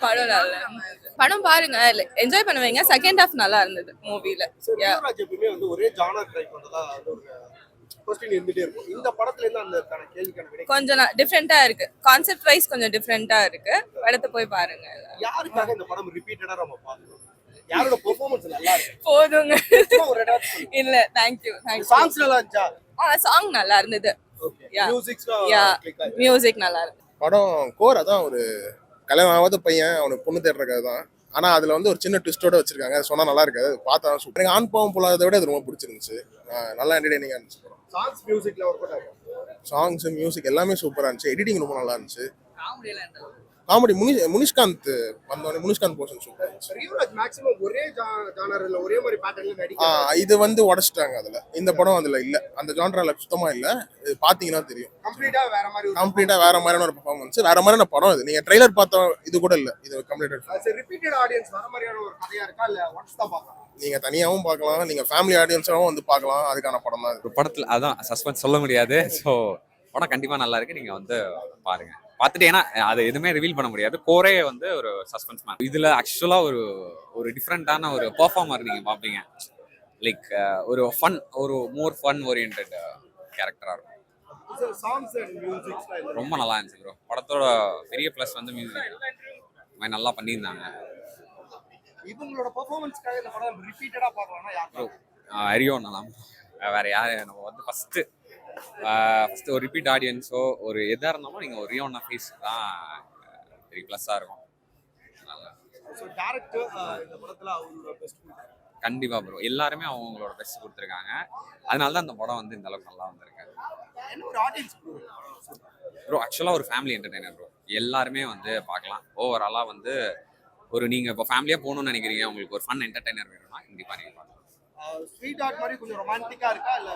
படம் நல்லா படம் பாருங்க என்ஜாய் பண்ணுவீங்க. செகண்ட் ஹாஃப் நல்லா இருந்தது மூவில. எப்பவுமே வந்து ஒரே ஜானர் ட்ரை பண்றதா ஒரு கொஸ்டின் இருந்துட்டே இருக்கும். இந்த படத்துல இருந்து அந்த கேள்விக்கான விடை கொஞ்சம் டிஃப்ரெண்டா இருக்கு. கான்செப்ட் வைஸ் கொஞ்சம் டிஃப்ரெண்டா இருக்கு. படத்தை போய் பாருங்க. யாருக்காக இந்த படம் ரிப்பீட்டடா நம்ம பார்க்கணும்? யாரோட பெர்ஃபார்மன்ஸ் நல்லா இருக்கு? போதுங்க. ஒரு இடம் இல்ல தேங்க் யூ. சாங்ஸ் நல்லா இருந்துச்சா? சாங் நல்லா இருந்தது. மியூசிக் நல்லா இருக்கு. படம் கோர் அதான் ஒரு கல்யாணம் ஆகாத பையன் அவனுக்கு பொண்ணு தேடுறதுக்காக தான். ஆனா அதுல வந்து ஒரு சின்ன ட்விஸ்டோட வச்சிருக்காங்க. அது சொன்னா நல்லா இருக்காது. பார்த்தா சூப்பர். எனக்கு ஆண் பாவம் போலாததை விட அது ரொம்ப பிடிச்சிருந்துச்சு. நல்லா என்டர்டெய்னிங்கா இருந்துச்சு படம். சாங்ஸ் மியூசிக்ல ஒர்க் அவுட் ஆகும். சாங்ஸ் மியூசிக் எல்லாமே சூப்பரா இருந்துச்சு. எடிட்டிங் ரொம்ப நல்லா இருந்துச்சு. காமெடி முனிஷ்காந்த் வந்தோடனே முனிஷ்காந்த் போர்ஷன் சூப்பர். ரியூராஜ் மேக்ஸிமம் ஒரே ஜானர்ல ஒரே மாதிரி பேட்டர்ன்ல நடிக்கிறாங்க. இது வந்து உடைச்சிட்டாங்க. அதுல இந்த படம் அதுல இல்ல. அந்த ஜானர்ல சுத்தமா இல்ல. இது பாத்தீங்கன்னா தெரியும். கம்ப்ளீட்டா வேற மாதிரியான ஒரு பெர்ஃபார்மன்ஸ். வேற மாதிரியான படம் இது. நீங்க ட்ரைலர் பார்த்தா இது கூட இல்ல. இது கம்ப்ளீட்டட். ரிப்பீட்டட் ஆடியன்ஸ் வர மாதிரியான ஒரு கதையா இருக்கா இல்ல ஒன்ஸ் தான் பார்க்கலாம்? நீங்க தனியாவும் பார்க்கலாம். நீங்க ஃபேமிலி ஆடியன்ஸாவும் வந்து பார்க்கலாம். அதுக்கான படம் தான். ஒரு படத்துல அதான் சஸ்பென்ஸ் சொல்ல முடியாது. ஸோ படம் கண்டிப்பா நல்லா இருக்கு. நீங்க வந்து பாருங்க. பார்த்துட்டு ஏன்னா அது எதுவுமே ரிவீல் பண்ண முடியாது. கோரே வந்து ஒரு சஸ்பென்ஸ் மேன். இதுல ஆக்சுவலா ஒரு டிஃப்ரெண்டான ஒரு பெர்ஃபார்மர் நீங்க பார்ப்பீங்க. லைக் ஒரு ஃபன், ஒரு மோர் ஃபன் ஓரியன்டட் கேரக்டரா இருக்கும். ரொம்ப நல்லா இருந்துச்சு ப்ரோ. படத்தோட பெரிய ப்ளஸ் வந்து மியூசிக் நல்லா பண்ணியிருந்தாங்க. இவங்களோட பெர்ஃபார்மன்ஸ்க்காக இந்த படம் ரிப்பீட்டடா பார்க்கலாம்னா யார் ப்ரோ? ஹரியோ நல்லா. வேற யாரு நம்ம வந்து ஃபர்ஸ்ட் ஒரு ரிப்பீட் ஆடியன்ஸோ ஒரு எதாக இருந்தாலும் நீங்கள் ஒரு ரியோனா ஃபேஸ் தான் பெரிய ப்ளஸ்ஸாக இருக்கும். கண்டிப்பாக ப்ரோ. எல்லாருமே அவங்களோட பெஸ்ட் கொடுத்துருக்காங்க. அதனால தான் அந்த படம் வந்து இந்த அளவுக்கு நல்லா வந்திருக்கு ப்ரோ. ஆக்சுவலாக ஒரு ஃபேமிலி என்டர்டெய்னர் ப்ரோ. எல்லாருமே வந்து பார்க்கலாம். ஓவராலாக வந்து ஒரு நீங்கள் இப்போ ஃபேமிலியாக போகணும்னு நினைக்கிறீங்க, உங்களுக்கு ஒரு ஃபன் என்டர்டெய்னர் வேணும்னா கண்டிப்பாக நீங்கள் பார்க்கலாம். ஸ்வீட் ஆர்ட் மாதிரி கொஞ்சம் ரொமான்டிக்கா இருக்கா இல்ல?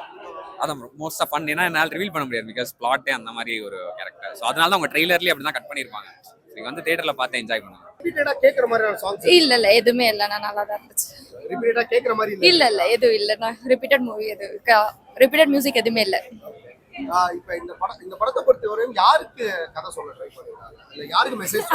அதான் மோஸ்ட் ஆஃப் ஃபன். ஏன்னா என்னால் ரிவீல் பண்ண முடியாது. பிகாஸ் பிளாட்டே அந்த மாதிரி ஒரு கேரக்டர். ஸோ அதனால தான் உங்க ட்ரெய்லர்லேயே அப்படி தான் கட் பண்ணியிருப்பாங்க. நீங்க வந்து தியேட்டர்ல பார்த்து என்ஜாய் பண்ணுங்க. ரிப்பீட்டடா கேக்குற மாதிரியான சாங்ஸ் இல்ல எதுவுமே இல்ல. நான் நல்லா தான் இருந்துச்சு. ரிப்பீட்டடா கேக்குற மாதிரி இல்ல எதுவும் இல்ல. நான் ரிப்பீட்டட் மூவி ரிப்பீட்டட் மியூசிக் எதுவுமே இல்ல. இப்ப இந்த படத்தை பொறுத்தவரையும் யாருக்கு கதை சொல்ல ட்ரை பண்றாங்க? இல்ல யாருக்கு மெசேஜ்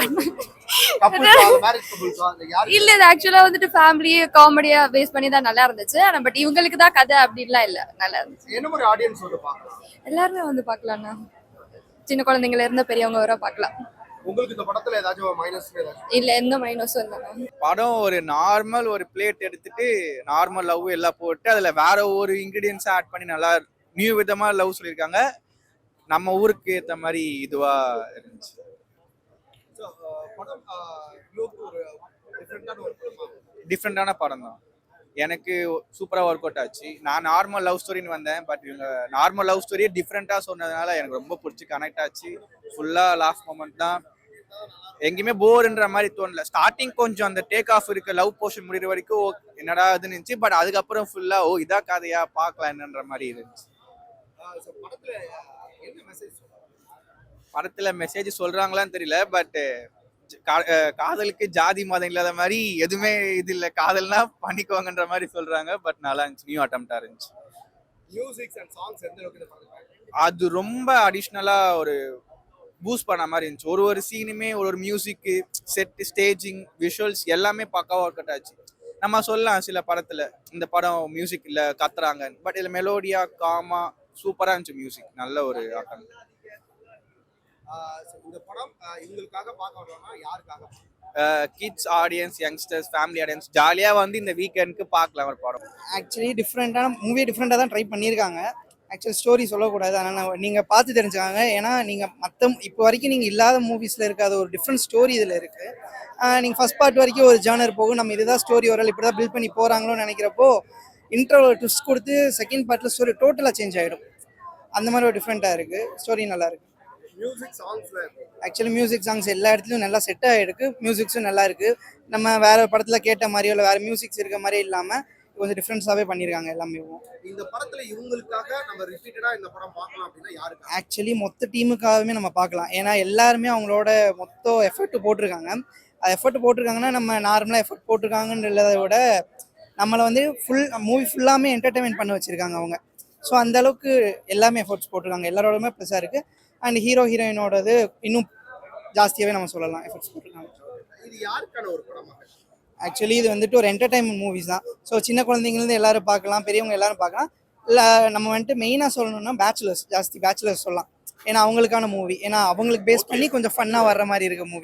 இல்ல இது ஆக்சுவலா வந்துட்டு ஃபேமிலி காமெடியா பேஸ் பண்ணி தான் நல்லா இருந்துச்சு. ஆனா பட் இவங்களுக்கு தான் கதை அப்படின்லாம் இல்ல. நல்லா இருந்துச்சு. என்ன மாதிரி ஆடியன்ஸ் வந்து பார்க்கலாம்? எல்லாருமே வந்து பார்க்கலாம்னா சின்ன குழந்தைங்கள இருந்து பெரியவங்க வர பார்க்கலாம். உங்களுக்கு இந்த படத்துல ஏதாச்சும் மைனஸ்? இல்ல எந்த மைனஸும் இல்ல. படம் ஒரு நார்மல் ஒரு பிளேட் எடுத்துட்டு நார்மல் லவ் எல்லாம் போட்டு அதுல வேற ஒரு இன்கிரீடியன்ஸ் ஆட் பண்ணி நல்லா நியூ விதமா லவ் சொல்லியிருக்காங்க. நம்ம ஊருக்கு ஏற்ற மாதிரி இதுவா இருந்துச்சு. டிஃப்ரெண்டான படம் தான். எனக்கு சூப்பராக ஒர்க் அவுட் ஆச்சு. நான் நார்மல் லவ் ஸ்டோரின்னு வந்தேன். பட் இவங்க நார்மல் லவ் ஸ்டோரியே டிஃப்ரெண்டாக சொன்னதுனால எனக்கு ரொம்ப பிடிச்சி கனெக்ட் ஆச்சு. ஃபுல்லாக லாஸ்ட் மொமெண்ட் தான். எங்கேயுமே போர்ன்ற மாதிரி தோணல. ஸ்டார்டிங் கொஞ்சம் அந்த டேக் ஆஃப் இருக்கு, லவ் போர்ஷன் முடிகிற வரைக்கும் என்னடா இதுன்னு இருந்துச்சு. பட் அதுக்கப்புறம் ஃபுல்லா இதா கதையா பார்க்கலாம் என்னன்ற மாதிரி இருந்துச்சு. படத்துல மெசேஜ் சொல்றாங்களான்னு தெரியல. பட் காதலுக்கு ஜாதி மதம் இல்லாத மாதிரி எதுவுமே இது இல்லை. காதல்னா பண்ணிக்கோங்கன்ற மாதிரி சொல்றாங்க. பட் நல்லா இருந்துச்சு. நியூ அட்டெம்ப்டா இருந்துச்சு. அது ரொம்ப அடிஷ்னலா ஒரு பூஸ்ட் பண்ண மாதிரி இருந்துச்சு. ஒரு சீனுமே ஒரு மியூசிக் செட், ஸ்டேஜிங், விஷுவல்ஸ் எல்லாமே பக்காவா ஒர்க் அவுட் ஆச்சு. நம்ம சொல்லலாம் சில படத்துல இந்த படம் மியூசிக் இல்ல கத்துறாங்க. பட் இதுல மெலோடியா காமா சூப்பரா இருந்துச்சு. மியூசிக் நல்ல ஒரு ஆட்டம். இந்த படம் இவங்களுக்காக பார்க்க வரணும்னா யாருக்காக? Kids audience, youngsters, family audience ஜாலியா வந்து இந்த வீக்கெண்டுக்கு பார்க்கலாம் ஒரு படம். ஆக்சுவலி டிஃப்ரெண்டான மூவி டிஃப்ரெண்டாக தான் ட்ரை பண்ணியிருக்காங்க. ஆக்சுவலி ஸ்டோரி சொல்லக்கூடாது. ஆனால் நீங்கள் பார்த்து தெரிஞ்சுக்காங்க. ஏன்னா நீங்கள் இப்போ வரைக்கும் நீங்கள் இல்லாத மூவிஸில் இருக்காத ஒரு டிஃப்ரெண்ட் ஸ்டோரி இதில் இருக்குது. நீங்கள் ஃபர்ஸ்ட் பார்ட் வரைக்கும் ஒரு ஜானர் போகும். நம்ம இதுதான் ஸ்டோரி வரல இப்படி தான் பில்ட் பண்ணி போகிறாங்களோன்னு நினைக்கிறப்போ இன்ட்ரோவில் ட்விஸ்ட் கொடுத்து செகண்ட் பார்ட்டில் ஸ்டோரி டோட்டலாக சேஞ்ச் ஆகிடும். அந்த மாதிரி ஒரு டிஃப்ரெண்ட்டாக இருக்குது. ஸ்டோரி நல்லா இருக்குது. ஆக்சுவலி மியூசிக் சாங்ஸ் எல்லா இடத்துலையும் நல்லா செட் ஆகிருக்கு. மியூசிக்ஸும் நல்லா இருக்குது. நம்ம வேறு படத்தில் கேட்ட மாதிரியோ இல்லை வேறு மியூசிக்ஸ் இருக்க மாதிரியே இல்லாமல் கொஞ்சம் டிஃப்ரென்ஸாகவே பண்ணியிருக்காங்க எல்லாமே. இந்த படத்துல இவங்களுக்காக நம்ம ரிப்பீட்டடா இந்த படம் பார்க்கலாம் அப்படின்னா யாருக்கு? ஆக்சுவலி மொத்த டீமுக்காகவே நம்ம பார்க்கலாம். ஏன்னா எல்லாருமே அவங்களோட மொத்த எஃபர்ட் போட்டிருக்காங்க. அது எஃபர்ட் போட்டிருக்காங்கன்னா நம்ம நார்மலாக எஃபர்ட் போட்டிருக்காங்கன்றதை விட நம்மளை வந்து மூவி ஃபுல்லாமே என்டர்டைன்மெண்ட் பண்ண வச்சுருக்காங்க அவங்க. ஸோ அந்த அளவுக்கு எல்லாமே எஃபர்ட்ஸ் போட்டிருக்காங்க. எல்லாரோடமே ப்ளஸ்ஸாக இருக்குது. அண்ட் ஹீரோயினோடது இன்னும் ஜாஸ்தியாகவே நம்ம சொல்லலாம் எஃபர்ட்ஸ் போட்டிருக்காங்க. இது இது யாருக்கான ஒரு படமாக? ஆக்சுவலி இது வந்துட்டு ஒரு என்டர்டைன்மெண்ட் மூவிஸ் தான். ஸோ சின்ன குழந்தைங்கலேருந்து எல்லாரும் பார்க்கலாம், பெரியவங்க எல்லாரும் பார்க்கலாம். இல்லை நம்ம வந்துட்டு மெயினாக சொல்லணும்னா பேச்சுலர்ஸ் சொல்லலாம். ஏன்னா அவங்களுக்கான மூவி, ஏன்னா அவங்களுக்கு பேஸ் பண்ணி கொஞ்சம் ஃபன்னாக வர்ற மாதிரி இருக்க மூவி.